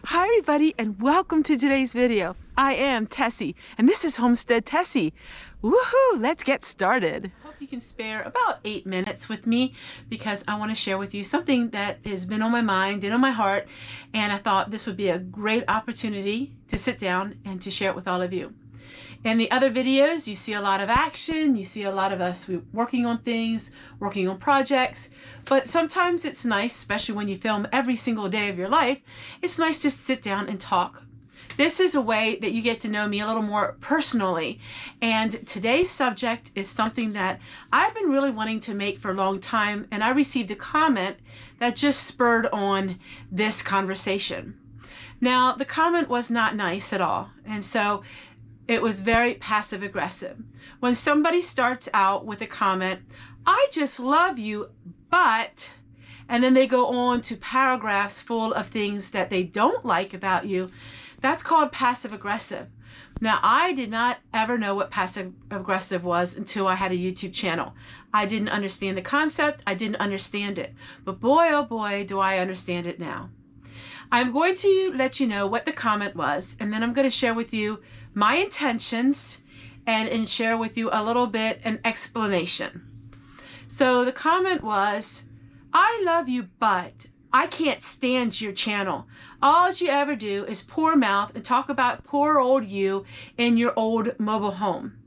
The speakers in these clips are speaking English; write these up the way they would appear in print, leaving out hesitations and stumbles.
Hi everybody and welcome to today's video. I am Tessie and this is Homestead Tessie. Woohoo! Let's get started. Hope you can spare about 8 minutes with me because I want to share with you something that has been on my mind and on my heart, and I thought this would be a great opportunity to sit down and to share it with all of you. In the other videos, you see a lot of action, you see a lot of us working on things, working on projects, but sometimes it's nice, especially when you film every single day of your life, it's nice to sit down and talk. This is a way that you get to know me a little more personally, and today's subject is something that I've been really wanting to make for a long time, and I received a comment that just spurred on this conversation. Now, the comment was not nice at all, and so it was very passive aggressive. When somebody starts out with a comment, "I just love you, but," and then they go on to paragraphs full of things that they don't like about you, that's called passive aggressive. Now, I did not ever know what passive aggressive was until I had a YouTube channel. I didn't understand the concept. I didn't understand it. But boy, oh boy, do I understand it now. I'm going to let you know what the comment was, and then I'm going to share with you my intentions and share with you a little bit an explanation. So the comment was, "I love you, but I can't stand your channel. All you ever do is pour mouth and talk about poor old you in your old mobile home."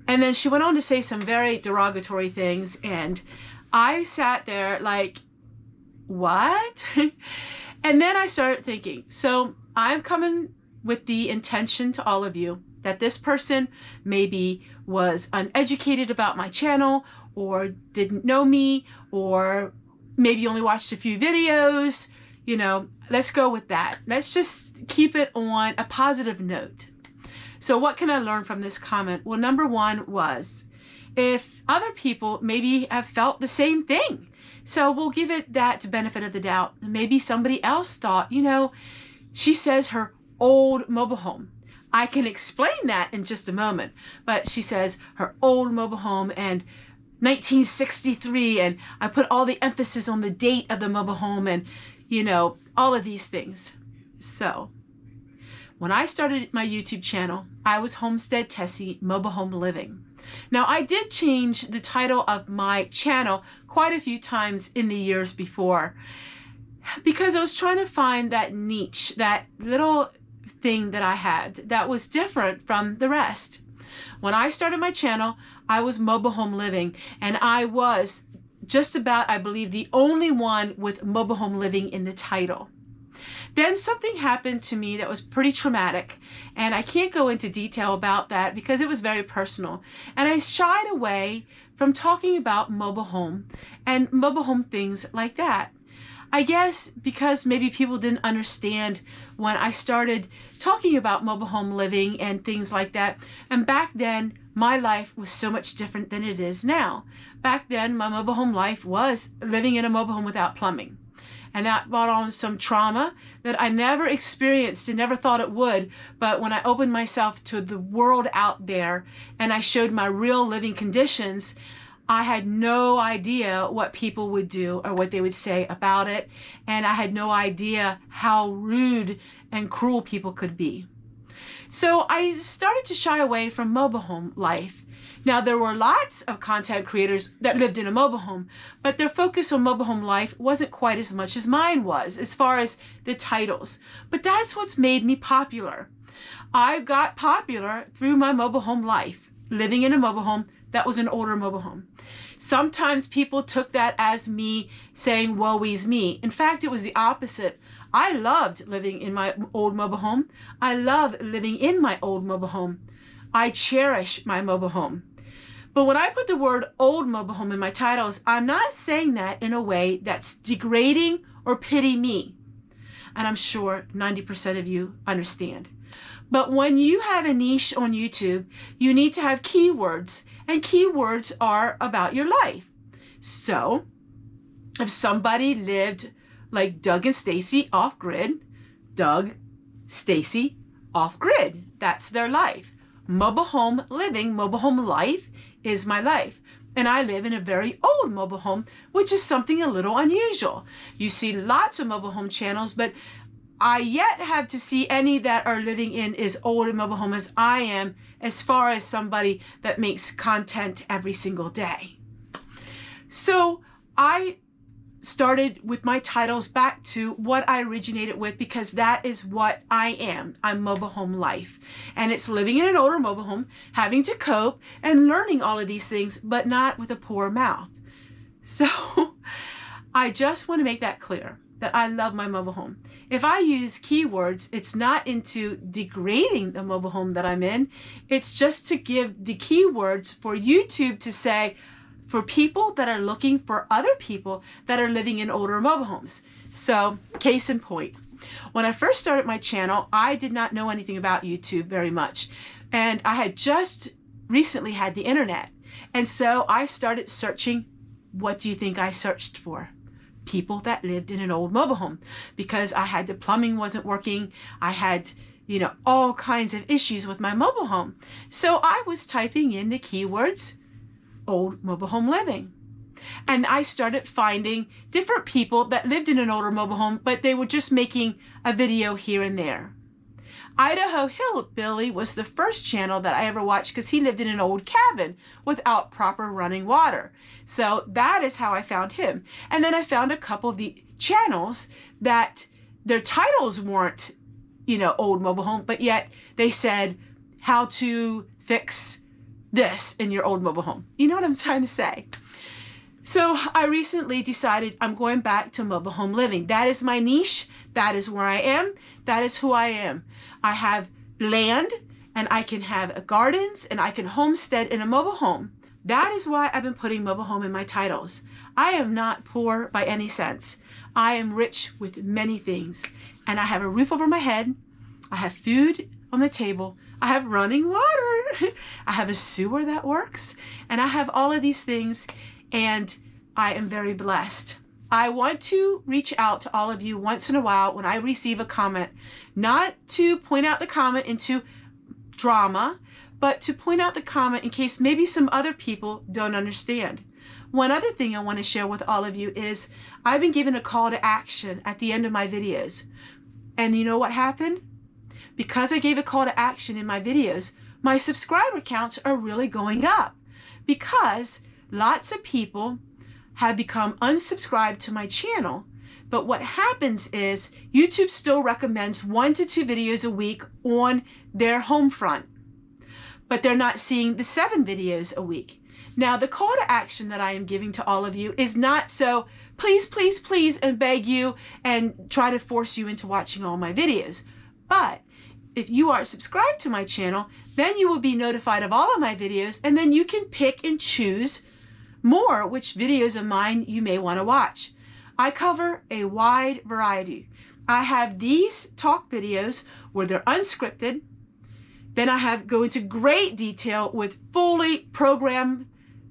And then she went on to say some very derogatory things, and I sat there like, what? And then I started thinking, so I'm coming with the intention to all of you that this person maybe was uneducated about my channel, or didn't know me, or maybe only watched a few videos. You know, let's go with that. Let's just keep it on a positive note. So what can I learn from this comment? Well, number one was, if other people maybe have felt the same thing, so we'll give it that benefit of the doubt. Maybe somebody else thought, you know, she says her old mobile home. I can explain that in just a moment, but she says her old mobile home and 1963, and I put all the emphasis on the date of the mobile home and, you know, all of these things. So when I started my YouTube channel, I was Homestead Tessie Mobile Home Living. Now, I did change the title of my channel quite a few times in the years before because I was trying to find that niche, that little thing that I had that was different from the rest. When I started my channel, I was Mobile Home Living, and I was just about, I believe, the only one with Mobile Home Living in the title. Then something happened to me that was pretty traumatic, and I can't go into detail about that because it was very personal. And I shied away from talking about mobile home and mobile home things like that. I guess because maybe people didn't understand when I started talking about mobile home living and things like that. And back then, my life was so much different than it is now. Back then, my mobile home life was living in a mobile home without plumbing. And that brought on some trauma that I never experienced and never thought it would. But when I opened myself to the world out there and I showed my real living conditions, I had no idea what people would do or what they would say about it. And I had no idea how rude and cruel people could be. So I started to shy away from mobile home life. Now, there were lots of content creators that lived in a mobile home, but their focus on mobile home life wasn't quite as much as mine was, as far as the titles. But that's what's made me popular. I got popular through my mobile home life, living in a mobile home that was an older mobile home. Sometimes people took that as me saying, woe is me. In fact, it was the opposite. I loved living in my old mobile home. I love living in my old mobile home. I cherish my mobile home. But when I put the word old mobile home in my titles, I'm not saying that in a way that's degrading or pity me. And I'm sure 90% of you understand. But when you have a niche on YouTube, you need to have keywords, and keywords are about your life. So if somebody lived like Doug and Stacy off grid, Doug, Stacy off grid, that's their life. Mobile home living, mobile home life is my life. And I live in a very old mobile home, which is something a little unusual. You see lots of mobile home channels, but I yet have to see any that are living in as old a mobile home as I am, as far as somebody that makes content every single day. So I started with my titles back to what I originated with, because that is what I am. I'm mobile home life. And it's living in an older mobile home, having to cope and learning all of these things, but not with a poor mouth. So I just want to make that clear, that I love my mobile home. If I use keywords, it's not into degrading the mobile home that I'm in. It's just to give the keywords for YouTube to say, for people that are looking for other people that are living in older mobile homes. So, case in point, when I first started my channel, I did not know anything about YouTube very much. And I had just recently had the internet. And so I started searching. What do you think I searched for? People that lived in an old mobile home, because the plumbing wasn't working. I had, all kinds of issues with my mobile home. So I was typing in the keywords, old mobile home living. And I started finding different people that lived in an older mobile home, but they were just making a video here and there. Idaho Hillbilly was the first channel that I ever watched, because he lived in an old cabin without proper running water. So that is how I found him. And then I found a couple of the channels that their titles weren't, old mobile home, but yet they said how to fix this in your old mobile home. You know what I'm trying to say? So I recently decided I'm going back to mobile home living. That is my niche. That is where I am. That is who I am. I have land, and I can have gardens, and I can homestead in a mobile home. That is why I've been putting mobile home in my titles. I am not poor by any sense. I am rich with many things, and I have a roof over my head. I have food on the table. I have running water. I have a sewer that works, and I have all of these things, and I am very blessed. I want to reach out to all of you once in a while when I receive a comment, not to point out the comment into drama, but to point out the comment in case maybe some other people don't understand. One other thing I want to share with all of you is I've been given a call to action at the end of my videos. And you know what happened? Because I gave a call to action in my videos, my subscriber counts are really going up, because lots of people have become unsubscribed to my channel. But what happens is YouTube still recommends 1 to 2 videos a week on their home front, but they're not seeing the 7 videos a week. Now, the call to action that I am giving to all of you is not so please, please, please, and beg you and try to force you into watching all my videos. But if you are subscribed to my channel, then you will be notified of all of my videos, and then you can pick and choose more which videos of mine you may want to watch. I cover a wide variety. I have these talk videos where they're unscripted. Then I go into great detail with fully programmed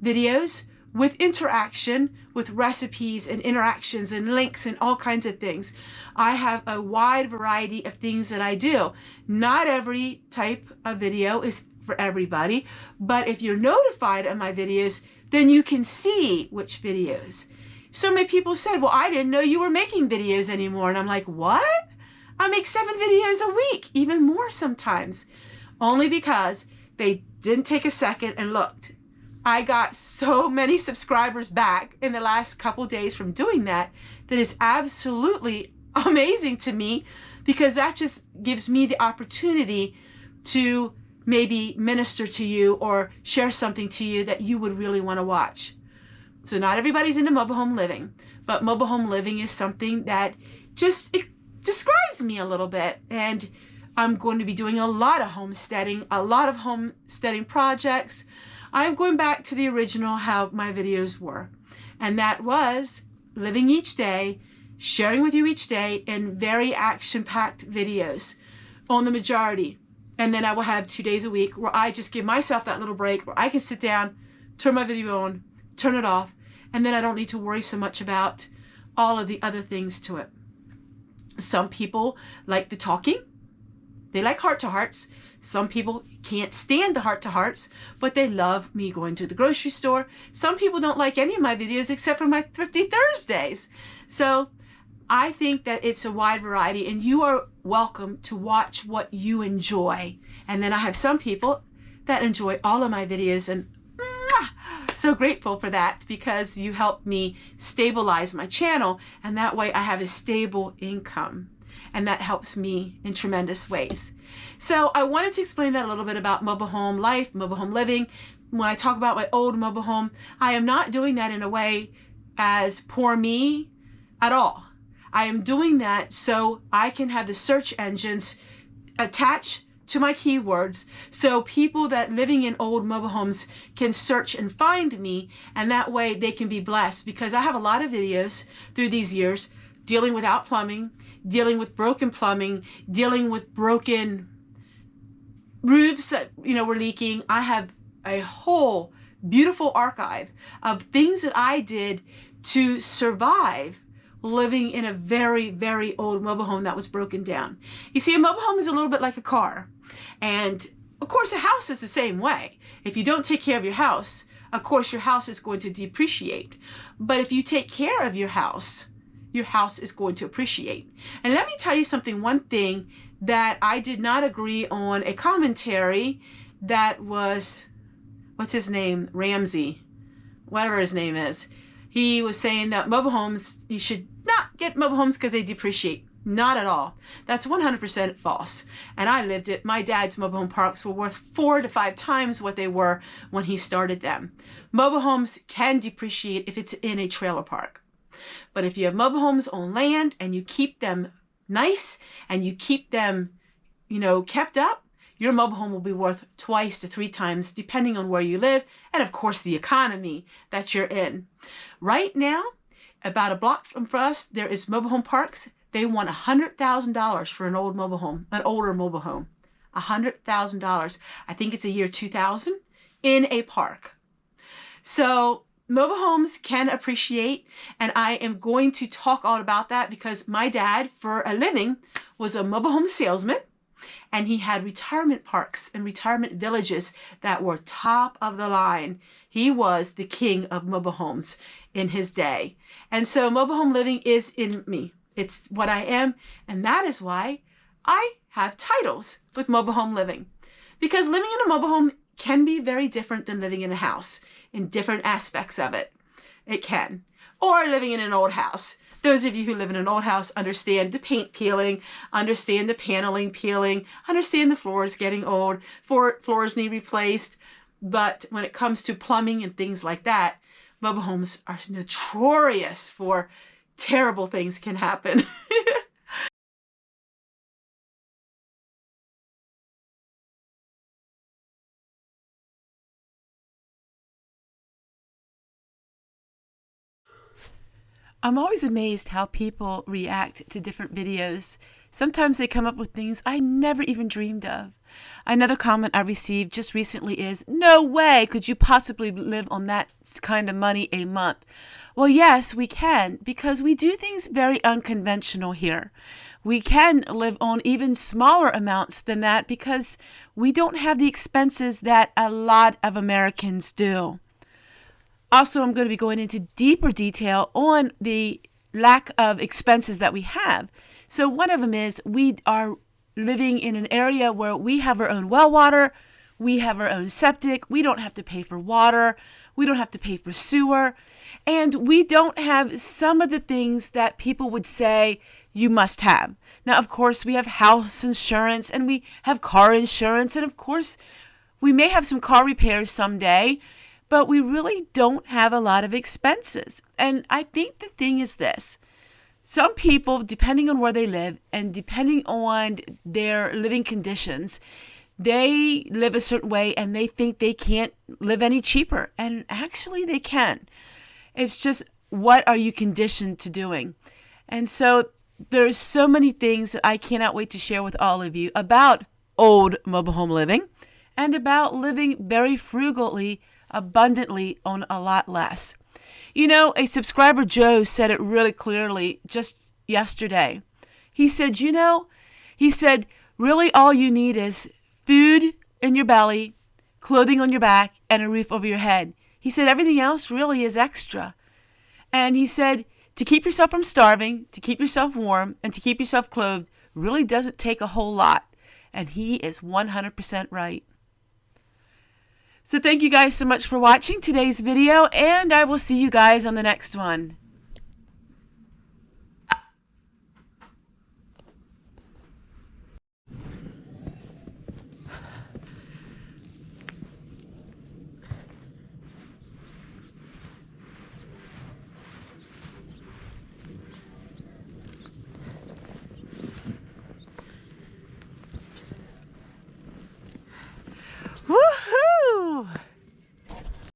videos with interaction, with recipes and interactions and links and all kinds of things. I have a wide variety of things that I do. Not every type of video is for everybody, but if you're notified of my videos, then you can see which videos. So many people said, well, I didn't know you were making videos anymore. And I'm like, what? I make 7 videos a week, even more sometimes, only because they didn't take a second and looked. I got so many subscribers back in the last couple days from doing that is absolutely amazing to me, because that just gives me the opportunity to maybe minister to you or share something to you that you would really want to watch. So not everybody's into mobile home living, but mobile home living is something that it describes me a little bit. And I'm going to be doing a lot of homesteading projects. I'm going back to the original how my videos were. And that was living each day, sharing with you each day in very action-packed videos on the majority. And then I will have 2 days a week where I just give myself that little break where I can sit down, turn my video on, turn it off, and then I don't need to worry so much about all of the other things to it. Some people like the talking. They like heart-to-hearts. Some people can't stand the heart-to-hearts, but they love me going to the grocery store. Some people don't like any of my videos except for my Thrifty Thursdays. So I think that it's a wide variety, and you are welcome to watch what you enjoy. And then I have some people that enjoy all of my videos, and so grateful for that, because you help me stabilize my channel, and that way I have a stable income, and that helps me in tremendous ways. So I wanted to explain that a little bit about mobile home life, mobile home living. When I talk about my old mobile home, I am not doing that in a way as poor me at all. I am doing that so I can have the search engines attached to my keywords, so people that living in old mobile homes can search and find me, and that way they can be blessed, because I have a lot of videos through these years dealing without plumbing, dealing with broken plumbing, dealing with broken roofs that were leaking. I have a whole beautiful archive of things that I did to survive living in a very, very old mobile home that was broken down. You see, a mobile home is a little bit like a car. And of course, a house is the same way. If you don't take care of your house, of course, your house is going to depreciate. But if you take care of your house is going to appreciate. And let me tell you something, one thing that I did not agree on, a commentary that was, what's his name? Ramsey, whatever his name is. He was saying that mobile homes, you should not get mobile homes because they depreciate. Not at all. That's 100% false. And I lived it. My dad's mobile home parks were worth 4 to 5 times what they were when he started them. Mobile homes can depreciate if it's in a trailer park. But if you have mobile homes on land and you keep them nice and you keep them, kept up, your mobile home will be worth 2 to 3 times depending on where you live and, of course, the economy that you're in. Right now, about a block from us, there is mobile home parks. They want $100,000 for an old mobile home, an older mobile home. $100,000. I think it's a year 2000 in a park. So mobile homes can appreciate, and I am going to talk all about that because my dad, for a living, was a mobile home salesman, and he had retirement parks and retirement villages that were top of the line. He was the king of mobile homes in his day. And so mobile home living is in me. It's what I am, and that is why I have titles with mobile home living. Because living in a mobile home can be very different than living in a house in different aspects of it. It can. Or living in an old house. Those of you who live in an old house understand the paint peeling, understand the paneling peeling, understand the floors getting old, floors need replaced. But when it comes to plumbing and things like that, mobile homes are notorious for terrible things can happen. I'm always amazed how people react to different videos. Sometimes they come up with things I never even dreamed of. Another comment I received just recently is, "No way could you possibly live on that kind of money a month." Well, yes, we can, because we do things very unconventional here. We can live on even smaller amounts than that because we don't have the expenses that a lot of Americans do. Also, I'm going to be going into deeper detail on the lack of expenses that we have. So one of them is we are living in an area where we have our own well water, we have our own septic, we don't have to pay for water, we don't have to pay for sewer, and we don't have some of the things that people would say you must have. Now, of course, we have house insurance and we have car insurance, and of course, we may have some car repairs someday, but we really don't have a lot of expenses. And I think the thing is this. Some people, depending on where they live and depending on their living conditions, they live a certain way and they think they can't live any cheaper. And actually they can. It's just, what are you conditioned to doing? And so there's so many things that I cannot wait to share with all of you about old mobile home living and about living very frugally, abundantly on a lot less. A subscriber, Joe, said it really clearly just yesterday. He said, really all you need is food in your belly, clothing on your back, and a roof over your head. He said, everything else really is extra. And he said, To keep yourself from starving, to keep yourself warm, and to keep yourself clothed really doesn't take a whole lot. And he is 100% right. So thank you guys so much for watching today's video, and I will see you guys on the next one.